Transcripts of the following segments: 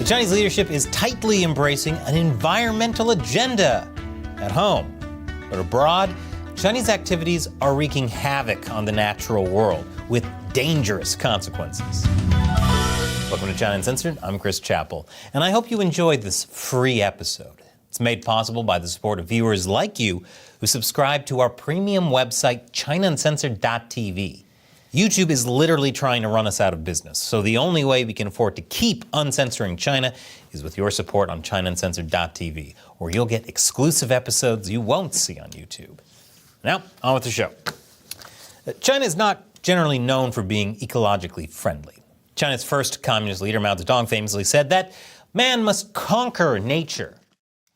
Chinese leadership is tightly embracing an environmental agenda at home. But abroad, Chinese activities are wreaking havoc on the natural world with dangerous consequences. Welcome to China Uncensored. I'm Chris Chappell, and I hope you enjoyed this free episode. It's made possible by the support of viewers like you who subscribe to our premium website, ChinaUncensored.tv. YouTube is literally trying to run us out of business, so the only way we can afford to keep uncensoring China is with your support on ChinaUncensored.tv, where you'll get exclusive episodes you won't see on YouTube. Now, on with the show. China is not generally known for being ecologically friendly. China's first communist leader, Mao Zedong, famously said that man must conquer nature.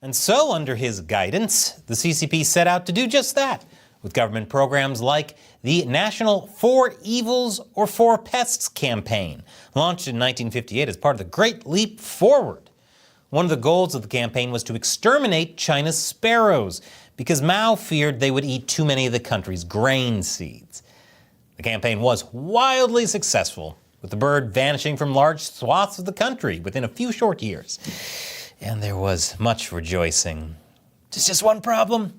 And so, under his guidance, the CCP set out to do just that, with government programs like the National Four Evils or Four Pests campaign, launched in 1958 as part of the Great Leap Forward. One of the goals of the campaign was to exterminate China's sparrows, because Mao feared they would eat too many of the country's grain seeds. The campaign was wildly successful, with the bird vanishing from large swaths of the country within a few short years. And there was much rejoicing. There's just one problem.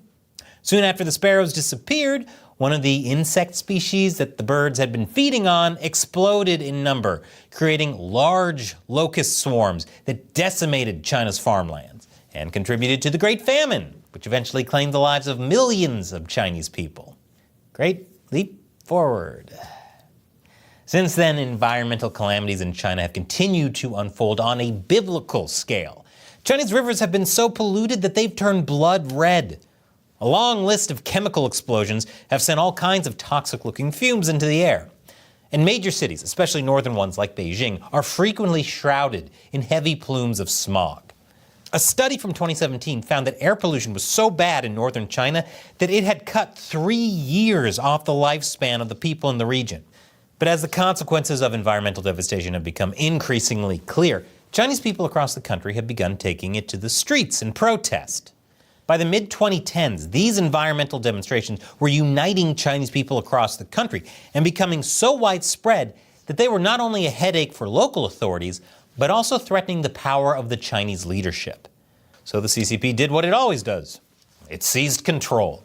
Soon after the sparrows disappeared, one of the insect species that the birds had been feeding on exploded in number, creating large locust swarms that decimated China's farmlands and contributed to the Great Famine, which eventually claimed the lives of millions of Chinese people. Great leap forward. Since then, environmental calamities in China have continued to unfold on a biblical scale. China's rivers have been so polluted that they've turned blood red. A long list of chemical explosions have sent all kinds of toxic-looking fumes into the air. And major cities, especially northern ones like Beijing, are frequently shrouded in heavy plumes of smog. A study from 2017 found that air pollution was so bad in northern China that it had cut 3 years off the lifespan of the people in the region. But as the consequences of environmental devastation have become increasingly clear, Chinese people across the country have begun taking it to the streets in protest. By the mid-2010s, these environmental demonstrations were uniting Chinese people across the country and becoming so widespread that they were not only a headache for local authorities, but also threatening the power of the Chinese leadership. So the CCP did what it always does. It seized control.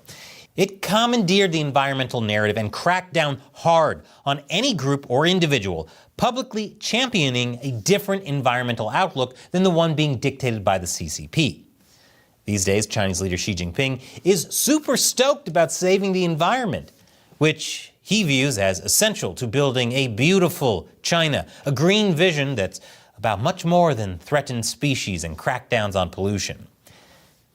It commandeered the environmental narrative and cracked down hard on any group or individual publicly championing a different environmental outlook than the one being dictated by the CCP. These days, Chinese leader Xi Jinping is super stoked about saving the environment, which he views as essential to building a beautiful China, a green vision that's about much more than threatened species and crackdowns on pollution.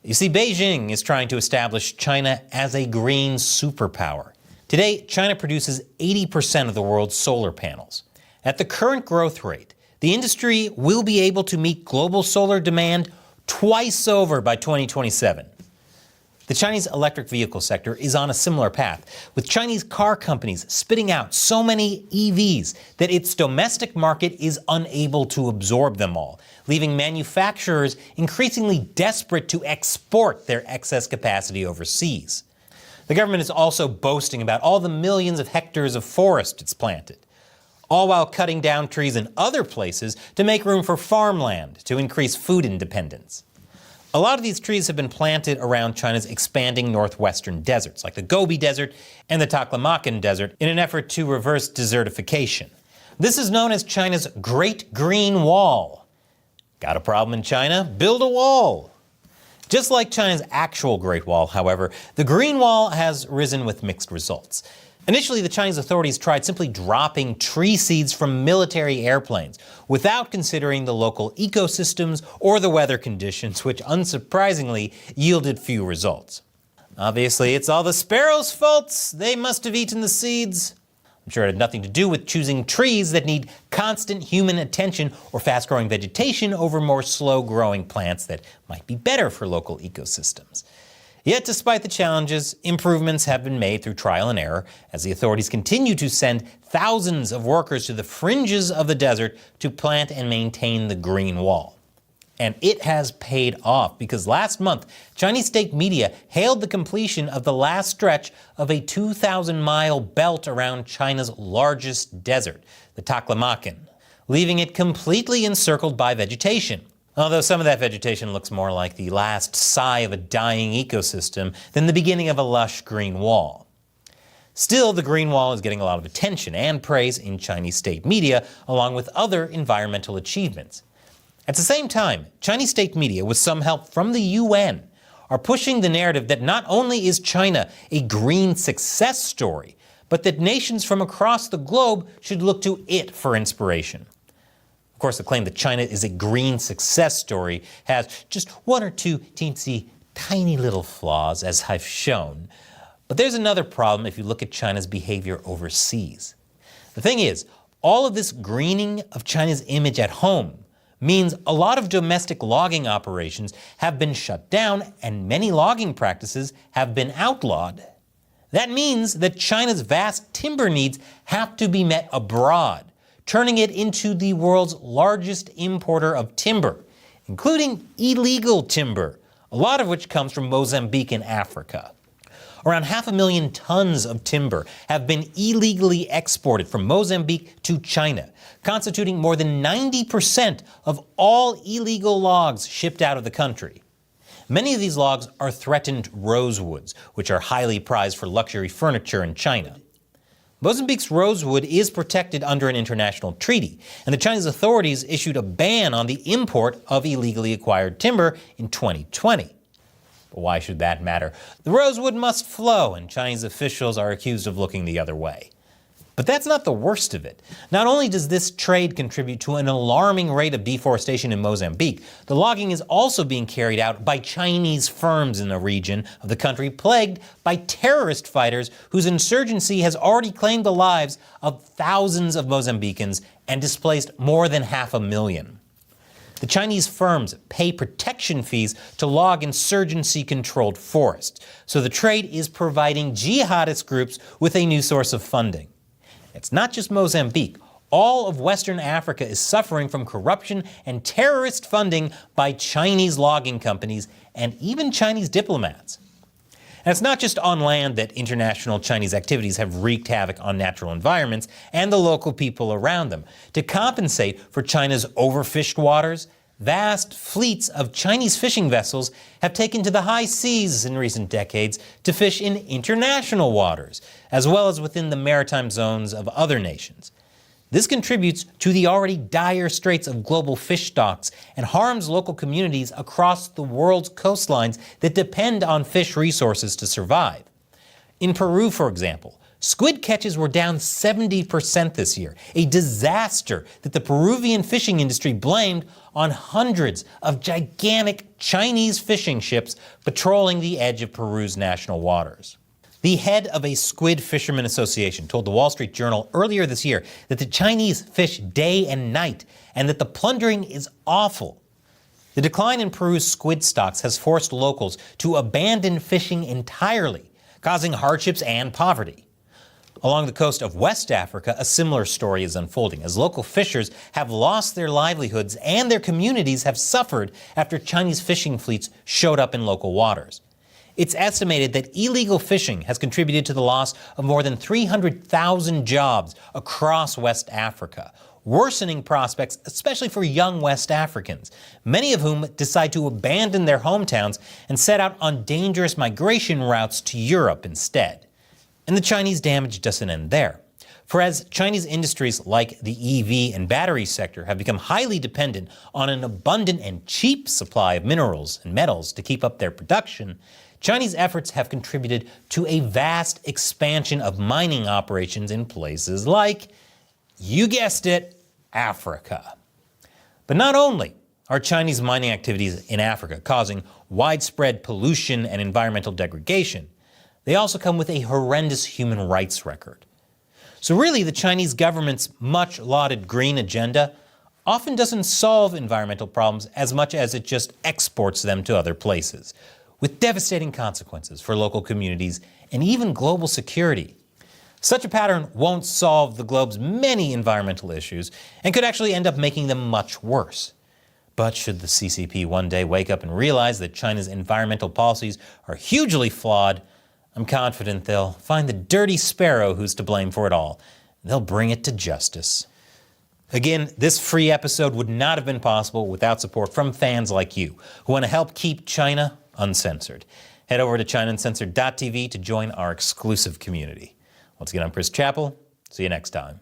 You see, Beijing is trying to establish China as a green superpower. Today, China produces 80% of the world's solar panels. At the current growth rate, the industry will be able to meet global solar demand twice over by 2027. The Chinese electric vehicle sector is on a similar path, with Chinese car companies spitting out so many EVs that its domestic market is unable to absorb them all, leaving manufacturers increasingly desperate to export their excess capacity overseas. The government is also boasting about all the millions of hectares of forest it's planted, all while cutting down trees in other places to make room for farmland to increase food independence. A lot of these trees have been planted around China's expanding northwestern deserts, like the Gobi Desert and the Taklamakan Desert, in an effort to reverse desertification. This is known as China's Great Green Wall. Got a problem in China? Build a wall. Just like China's actual Great Wall, however, the Green Wall has risen with mixed results. Initially, the Chinese authorities tried simply dropping tree seeds from military airplanes without considering the local ecosystems or the weather conditions, which unsurprisingly yielded few results. Obviously, it's all the sparrows' faults. They must have eaten the seeds. I'm sure it had nothing to do with choosing trees that need constant human attention or fast-growing vegetation over more slow-growing plants that might be better for local ecosystems. Yet, despite the challenges, improvements have been made through trial and error as the authorities continue to send thousands of workers to the fringes of the desert to plant and maintain the Green Wall. And it has paid off, because last month, Chinese state media hailed the completion of the last stretch of a 2,000-mile belt around China's largest desert, the Taklamakan. leaving it completely encircled by vegetation. Although some of that vegetation looks more like the last sigh of a dying ecosystem than the beginning of a lush green wall. Still, the green wall is getting a lot of attention and praise in Chinese state media, along with other environmental achievements. At the same time, Chinese state media, with some help from the UN, are pushing the narrative that not only is China a green success story, but that nations from across the globe should look to it for inspiration. Of course, the claim that China is a green success story has just one or two teensy, tiny little flaws, as I've shown. But there's another problem if you look at China's behavior overseas. The thing is, all of this greening of China's image at home means a lot of domestic logging operations have been shut down and many logging practices have been outlawed. That means that China's vast timber needs have to be met abroad, turning it into the world's largest importer of timber, including illegal timber, a lot of which comes from Mozambique in Africa. Around 500,000 tons of timber have been illegally exported from Mozambique to China, constituting more than 90% of all illegal logs shipped out of the country. Many of these logs are threatened rosewoods, which are highly prized for luxury furniture in China. Mozambique's rosewood is protected under an international treaty, and the Chinese authorities issued a ban on the import of illegally acquired timber in 2020. But why should that matter? The rosewood must flow, and Chinese officials are accused of looking the other way. But that's not the worst of it. Not only does this trade contribute to an alarming rate of deforestation in Mozambique, the logging is also being carried out by Chinese firms in a region of the country plagued by terrorist fighters whose insurgency has already claimed the lives of thousands of Mozambicans and displaced more than 500,000. The Chinese firms pay protection fees to log insurgency-controlled forests, so the trade is providing jihadist groups with a new source of funding. It's not just Mozambique. All of Western Africa is suffering from corruption and terrorist funding by Chinese logging companies and even Chinese diplomats. And it's not just on land that international Chinese activities have wreaked havoc on natural environments and the local people around them. To compensate for China's overfished waters, vast fleets of Chinese fishing vessels have taken to the high seas in recent decades to fish in international waters, as well as within the maritime zones of other nations. This contributes to the already dire straits of global fish stocks and harms local communities across the world's coastlines that depend on fish resources to survive. In Peru, for example, squid catches were down 70% this year, a disaster that the Peruvian fishing industry blamed on hundreds of gigantic Chinese fishing ships patrolling the edge of Peru's national waters. The head of a squid fishermen association told the Wall Street Journal earlier this year that the Chinese fish day and night and that the plundering is awful. The decline in Peru's squid stocks has forced locals to abandon fishing entirely, causing hardships and poverty. Along the coast of West Africa, a similar story is unfolding as local fishers have lost their livelihoods and their communities have suffered after Chinese fishing fleets showed up in local waters. It's estimated that illegal fishing has contributed to the loss of more than 300,000 jobs across West Africa, worsening prospects especially for young West Africans, many of whom decide to abandon their hometowns and set out on dangerous migration routes to Europe instead. And the Chinese damage doesn't end there. For as Chinese industries like the EV and battery sector have become highly dependent on an abundant and cheap supply of minerals and metals to keep up their production, Chinese efforts have contributed to a vast expansion of mining operations in places like, you guessed it, Africa. But not only are Chinese mining activities in Africa causing widespread pollution and environmental degradation, they also come with a horrendous human rights record. So really, the Chinese government's much-lauded green agenda often doesn't solve environmental problems as much as it just exports them to other places, with devastating consequences for local communities and even global security. Such a pattern won't solve the globe's many environmental issues and could actually end up making them much worse. But should the CCP one day wake up and realize that China's environmental policies are hugely flawed, I'm confident they'll find the dirty sparrow who's to blame for it all, and they'll bring it to justice. Again, this free episode would not have been possible without support from fans like you who want to help keep China uncensored. Head over to ChinaUncensored.tv to join our exclusive community. Once again, I'm Chris Chappell. See you next time.